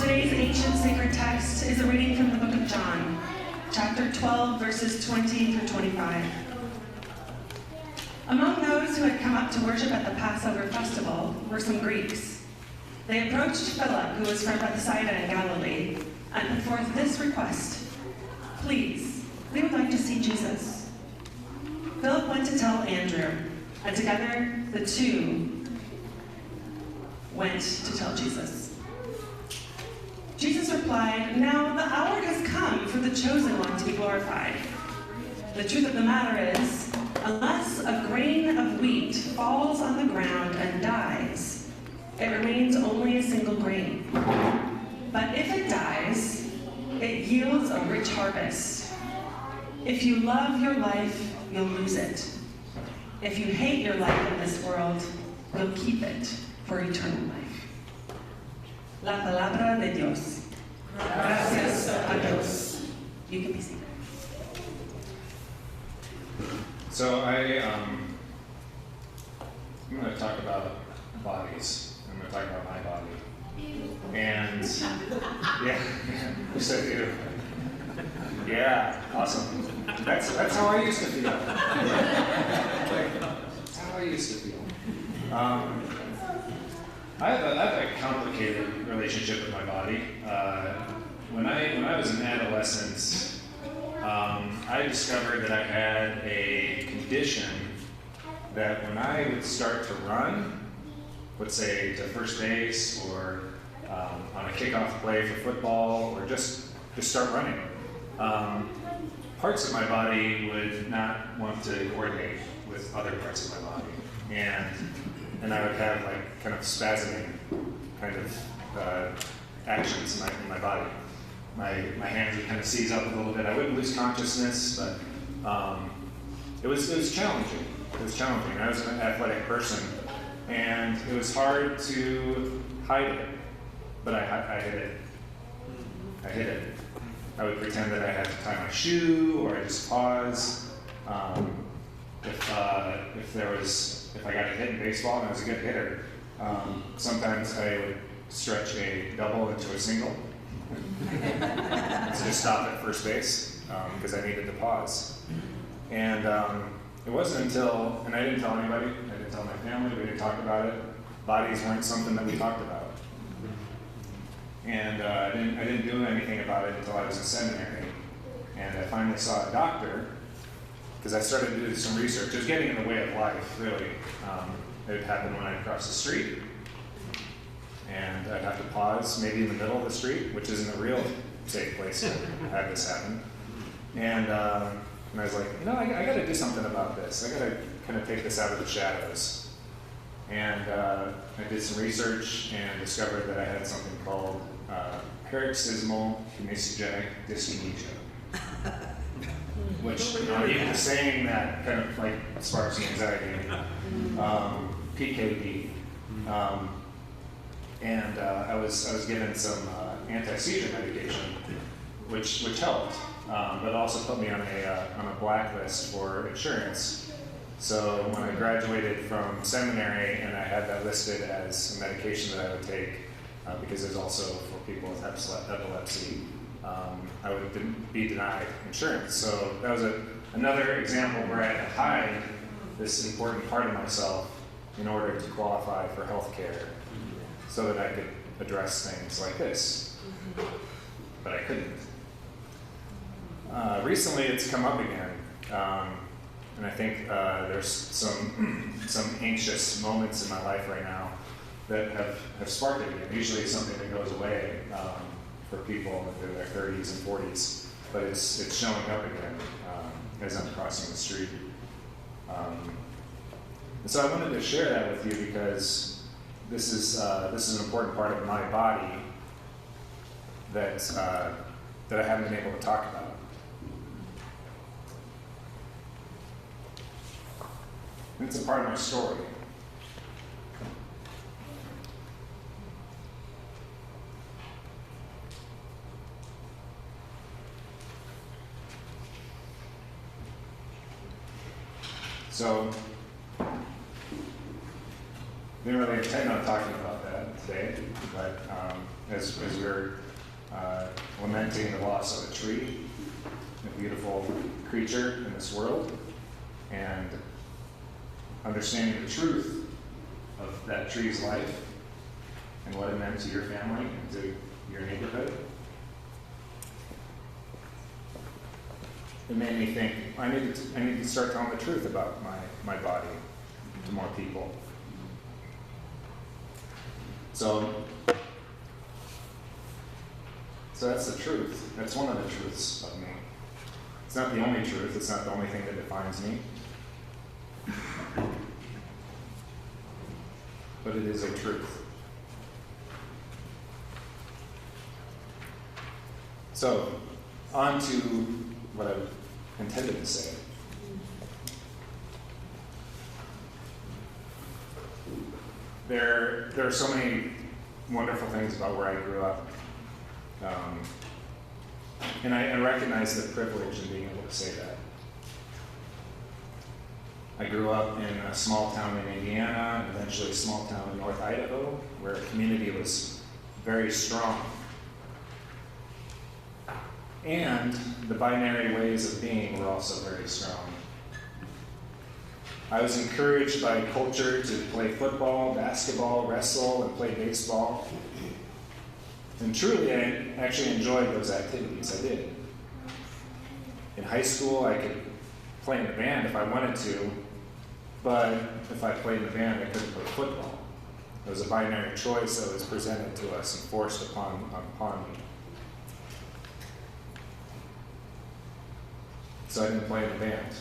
Today's ancient sacred text is a reading from the book of John, chapter 12, verses 20 through 25. Among those who had come up to worship at the Passover festival were some Greeks. They approached Philip, who was from Bethsaida in Galilee, and put forth this request: "Please, we would like to see Jesus." Philip went to tell Andrew, and together the two went to tell Jesus. Jesus replied, "Now the hour has come for the chosen one to be glorified. The truth of the matter is, unless a grain of wheat falls on the ground and dies, it remains only a single grain. But if it dies, it yields a rich harvest. If you love your life, you'll lose it. If you hate your life in this world, you'll keep it for eternal life." La palabra de Dios. Gracias a Dios. You can be seated. So I'm going to talk about bodies. I'm going to talk about my body. And yeah, who said you? Yeah, awesome. That's how I used to feel. That's how I used to feel. I have a complicated relationship with my body. When I was an adolescent, I discovered that I had a condition that when I would start to run, let's say to first base or on a kickoff play for football, or just start running, parts of my body would not want to coordinate with other parts of my body, and I would have like kind of spasming kind of actions in my body. My hands would kind of seize up a little bit. I wouldn't lose consciousness, but it was challenging. It was challenging. I was an athletic person, and it was hard to hide it, but I hid it. I hid it. I would pretend that I had to tie my shoe, or I just pause. If I got a hit in baseball and I was a good hitter, sometimes I would stretch a double into a single to just stop at first base because I needed to pause. And it wasn't until, and I didn't tell anybody, I didn't tell my family, we didn't talk about it. Bodies weren't something that we talked about. And I didn't do anything about it until I was in seminary. And I finally saw a doctor, because I started to do some research. It was getting in the way of life, really. It would happen when I'd cross the street, and I'd have to pause, maybe in the middle of the street, which isn't a real safe place to have this happen. And I was like, I got to do something about this. I got to kind of take this out of the shadows. And I did some research and discovered that I had something called paroxysmal kinesiogenic dyskinesia, which, even saying that kind of like sparks anxiety. PKD. And I was given some anti-seizure medication, which helped, but also put me on a blacklist for insurance. So when I graduated from seminary and I had that listed as a medication that I would take, because there's also for people with epilepsy, I would be denied insurance. So that was another example where I had to hide this important part of myself in order to qualify for health care, so that I could address things like this. But I couldn't. Recently it's come up again, and I think there's some anxious moments in my life right now that have sparked it again. Usually it's something that goes away for people in their 30s and 40s, but it's showing up again as I'm crossing the street. And so I wanted to share that with you because this is an important part of my body that I haven't been able to talk about. And it's a part of my story. So, didn't really intend on talking about that. today, but as we were lamenting the loss of a tree, a beautiful creature in this world, and understanding the truth of that tree's life and what it meant to your family and to your neighborhood, it made me think, I need to start telling the truth about my body to more people. So that's the truth. That's one of the truths of me. It's not the only truth. It's not the only thing that defines me. But it is a truth. So, on to what I intended to say. There are so many wonderful things about where I grew up. And I recognize the privilege in being able to say that. I grew up in a small town in Indiana, and eventually a small town in North Idaho, where a community was very strong. And the binary ways of being were also very strong. I was encouraged by culture to play football, basketball, wrestle, and play baseball. And truly, I actually enjoyed those activities. I did. In high school, I could play in the band if I wanted to, but if I played in the band, I couldn't play football. It was a binary choice that was presented to us and forced upon me. So I didn't play in the band,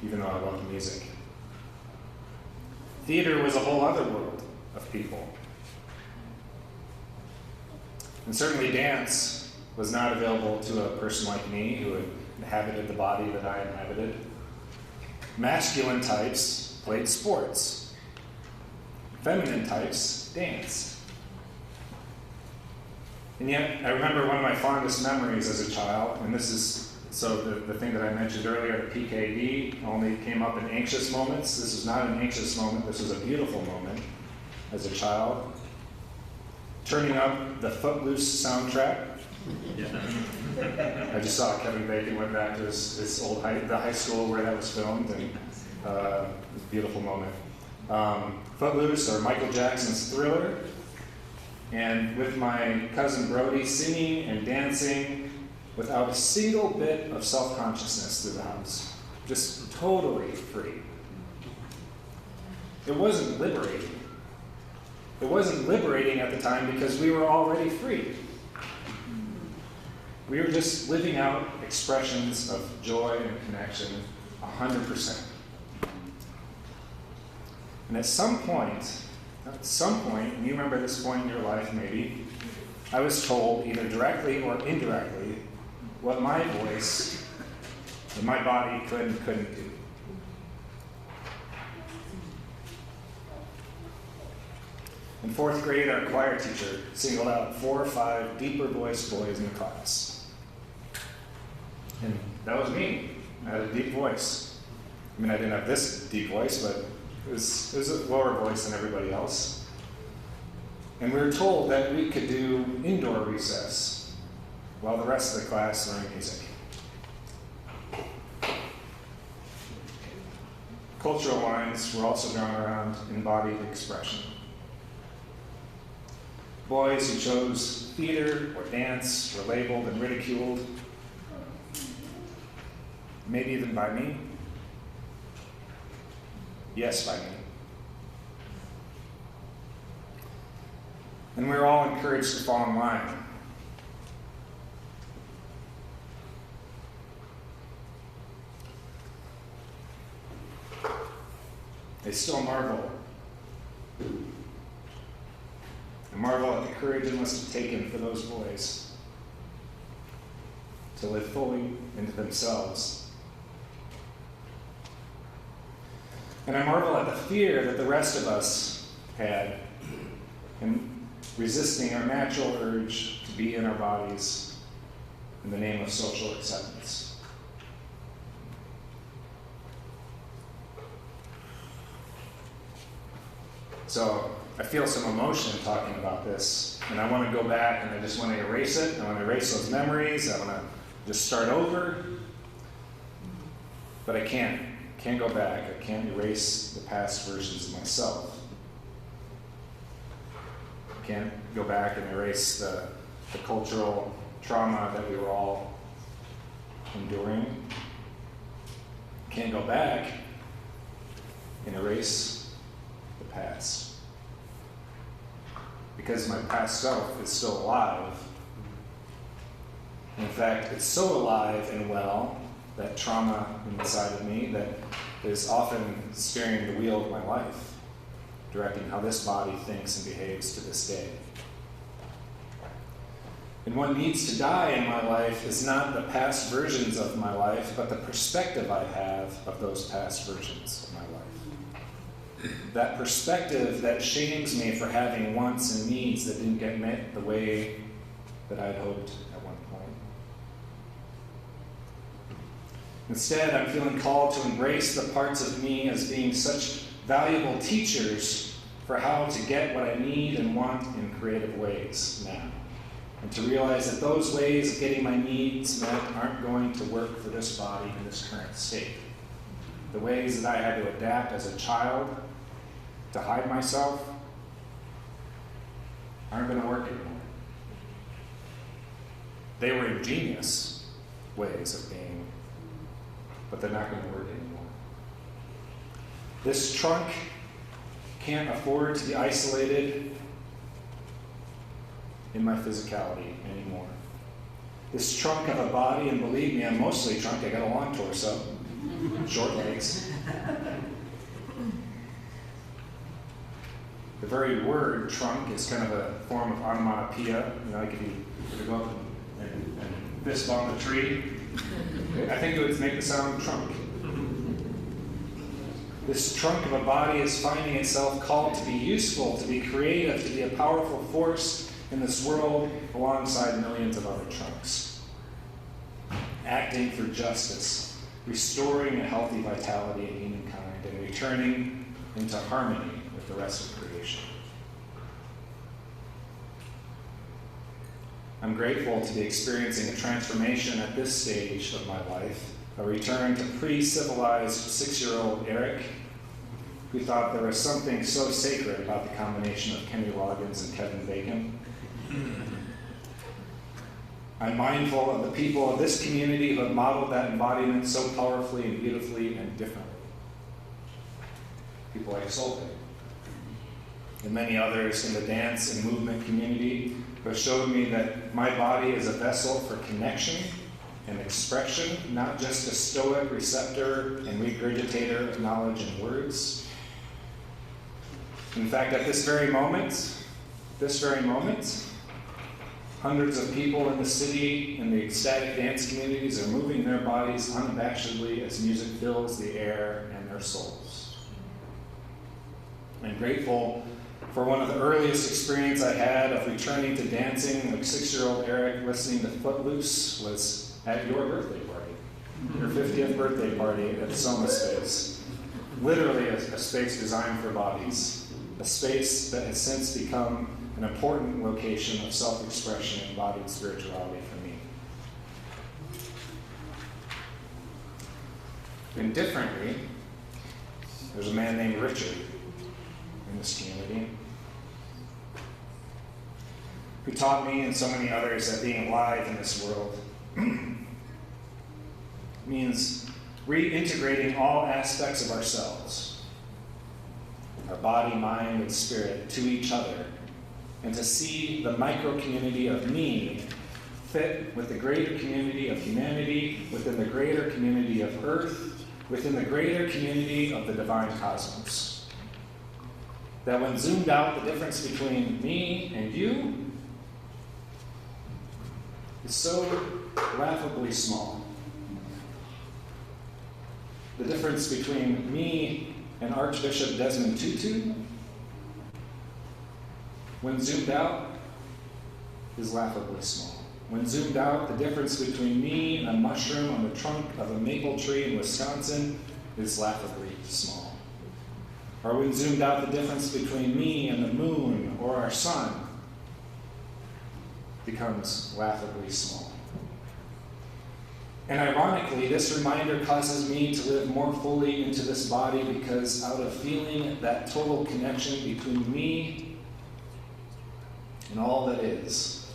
even though I loved music. Theater was a whole other world of people. And certainly dance was not available to a person like me who had inhabited the body that I inhabited. Masculine types played sports. Feminine types danced. And yet, I remember one of my fondest memories as a child, and this is, so the thing that I mentioned earlier, the PKD, only came up in anxious moments. This was not an anxious moment, this was a beautiful moment as a child. Turning up the Footloose soundtrack. I just saw Kevin Bacon went back to his old the high school where that was filmed, and it was a beautiful moment. Footloose, or Michael Jackson's Thriller, and with my cousin Brody singing and dancing without a single bit of self-consciousness through the house. Just totally free. It wasn't liberating. It wasn't liberating at the time because we were already free. We were just living out expressions of joy and connection 100%. And at some point, and you remember this point in your life maybe, I was told either directly or indirectly what my voice and my body could and couldn't do. In fourth grade, our choir teacher singled out 4 or 5 deeper voiced boys in the class. And that was me. I had a deep voice. I mean, I didn't have this deep voice, but it was a lower voice than everybody else. And we were told that we could do indoor recess while the rest of the class learned music. Cultural lines were also drawn around embodied expression. Boys who chose theater or dance were labeled and ridiculed, maybe even by me. Yes, by me. And we were all encouraged to fall in line. I still marvel. I marvel at the courage it must have taken for those boys to live fully into themselves. And I marvel at the fear that the rest of us had in resisting our natural urge to be in our bodies in the name of social acceptance. So I feel some emotion talking about this, and I want to go back and I just want to erase it. I want to erase those memories. I want to just start over. But I can't. I can't go back. I can't erase the past versions of myself. I can't go back and erase the cultural trauma that we were all enduring. I can't go back and erase the past. Because my past self is still alive. In fact, it's so alive and well, that trauma inside of me, that is often steering the wheel of my life, directing how this body thinks and behaves to this day. And what needs to die in my life is not the past versions of my life, but the perspective I have of those past versions of my life. That perspective that shames me for having wants and needs that didn't get met the way that I'd hoped at one point. Instead, I'm feeling called to embrace the parts of me as being such valuable teachers for how to get what I need and want in creative ways now. And to realize that those ways of getting my needs met aren't going to work for this body in this current state. The ways that I had to adapt as a child to hide myself aren't going to work anymore. They were ingenious ways of being, but they're not going to work anymore. This trunk can't afford to be isolated in my physicality anymore. This trunk of a body, and believe me, I'm mostly trunk. I got a long torso, short legs. The very word trunk is kind of a form of onomatopoeia. You know, like if you were to go up and fist bump a tree, I think it would make the sound trunk. This trunk of a body is finding itself called to be useful, to be creative, to be a powerful force in this world alongside millions of other trunks. Acting for justice, restoring a healthy vitality in humankind, and returning into harmony with the rest of creation. I'm grateful to be experiencing a transformation at this stage of my life, a return to pre-civilized 6-year-old Eric, who thought there was something so sacred about the combination of Kenny Loggins and Kevin Bacon. I'm mindful of the people of this community who have modeled that embodiment so powerfully and beautifully and differently. People like Solveig, and many others in the dance and movement community who have showed me that my body is a vessel for connection and expression, not just a stoic receptor and regurgitator of knowledge and words. In fact, at this very moment, hundreds of people in the city in the ecstatic dance communities are moving their bodies unabashedly as music fills the air and their souls. I'm grateful for one of the earliest experiences I had of returning to dancing like 6-year-old Eric listening to Footloose was at your birthday party, your 50th birthday party at Soma Space. Literally a space designed for bodies, a space that has since become an important location of self-expression and embodied spirituality for me. And differently, there's a man named Richard in this community who taught me and so many others that being alive in this world means reintegrating all aspects of ourselves, our body, mind, and spirit, to each other, and to see the micro-community of me fit with the greater community of humanity, within the greater community of Earth, within the greater community of the divine cosmos. That when zoomed out, the difference between me and you is so laughably small. The difference between me and Archbishop Desmond Tutu, when zoomed out, is laughably small. When zoomed out, the difference between me and a mushroom on the trunk of a maple tree in Wisconsin is laughably small. Or when zoomed out, the difference between me and the moon or our sun becomes laughably small. And ironically, this reminder causes me to live more fully into this body because out of feeling that total connection between me and all that is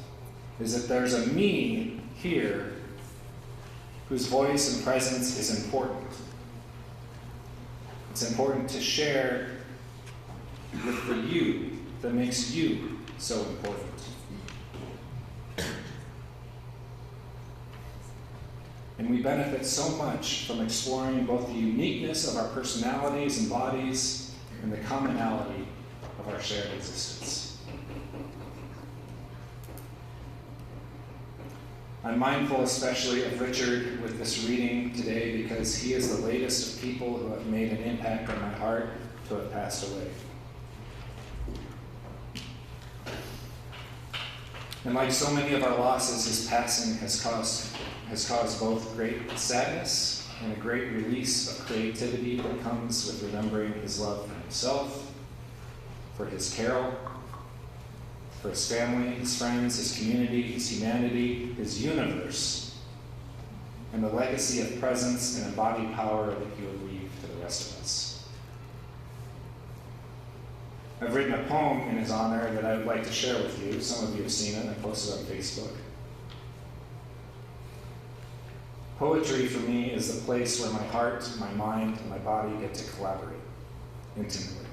that there's a me here whose voice and presence is important. It's important to share with the you that makes you so important. And we benefit so much from exploring both the uniqueness of our personalities and bodies and the commonality of our shared existence. I'm mindful especially of Richard with this reading today because he is the latest of people who have made an impact on my heart to have passed away. And like so many of our losses, his passing has caused both great sadness and a great release of creativity that comes with remembering his love for himself, for his carol, for his family, his friends, his community, his humanity, his universe, and the legacy of presence and embodied power that he would leave to the rest of us. I've written a poem in his honor that I would like to share with you. Some of you have seen it. I posted it on Facebook. Poetry for me is the place where my heart, my mind, and my body get to collaborate intimately.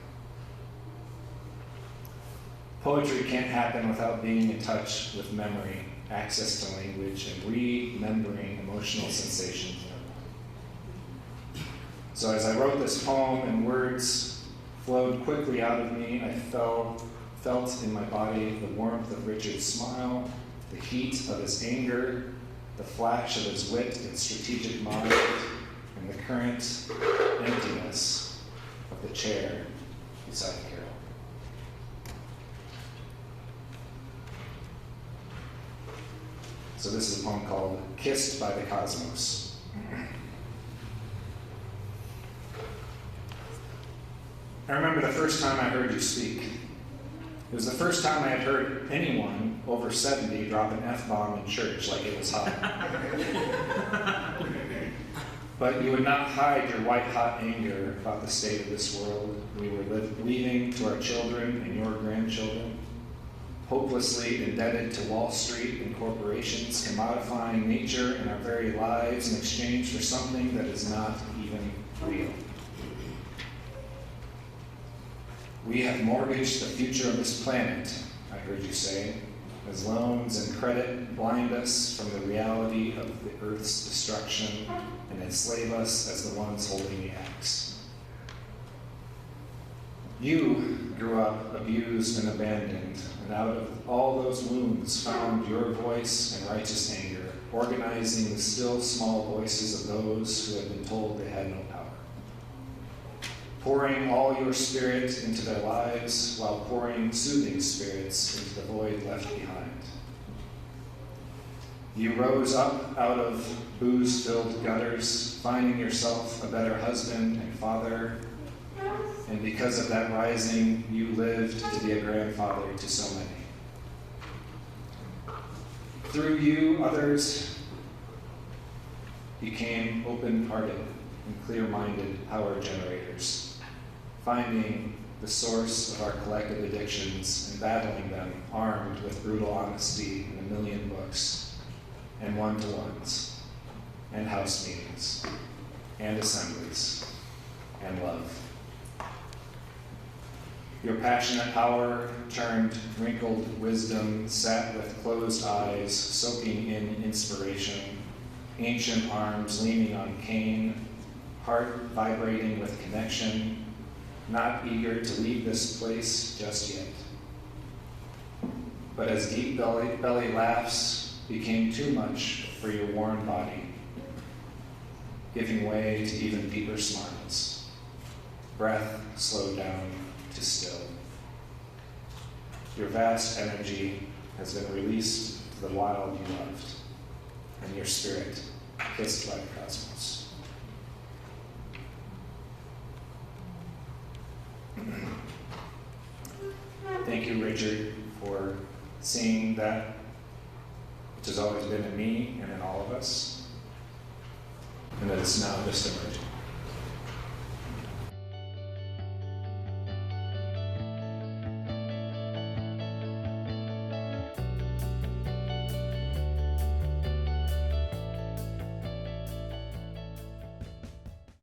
Poetry can't happen without being in touch with memory, access to language, and remembering emotional sensations in our mind. So as I wrote this poem and words flowed quickly out of me, I felt in my body the warmth of Richard's smile, the heat of his anger, the flash of his wit and strategic mind, and the current emptiness of the chair beside Carol. So this is a poem called Kissed by the Cosmos. I remember the first time I heard you speak. It was the first time I had heard anyone over 70 drop an F-bomb in church like it was hot. But you would not hide your white-hot anger about the state of this world we were leaving to our children and your grandchildren, hopelessly indebted to Wall Street and corporations, commodifying nature and our very lives in exchange for something that is not even real. We have mortgaged the future of this planet, I heard you say, as loans and credit blind us from the reality of the Earth's destruction and enslave us as the ones holding the axe. You grew up abused and abandoned, and out of all those wounds found your voice and righteous anger, organizing the still small voices of those who had been told they had no power. Pouring all your spirit into their lives while pouring soothing spirits into the void left behind. You rose up out of booze-filled gutters, finding yourself a better husband and father, and because of that rising, you lived to be a grandfather to so many. Through you, others became open-hearted and clear-minded power generators, finding the source of our collective addictions and battling them armed with brutal honesty and a million books, and one-to-ones, and house meetings, and assemblies, and love. Your passionate power turned wrinkled wisdom, sat with closed eyes, soaking in inspiration, ancient arms leaning on cane, heart vibrating with connection, not eager to leave this place just yet. But as deep belly laughs became too much for your worn body, giving way to even deeper smiles, breath slowed down to still. Your vast energy has been released to the wild you loved, and your spirit kissed by the cosmos. you, Richard, for seeing that which has always been in me and in all of us, and that it's now just emerging.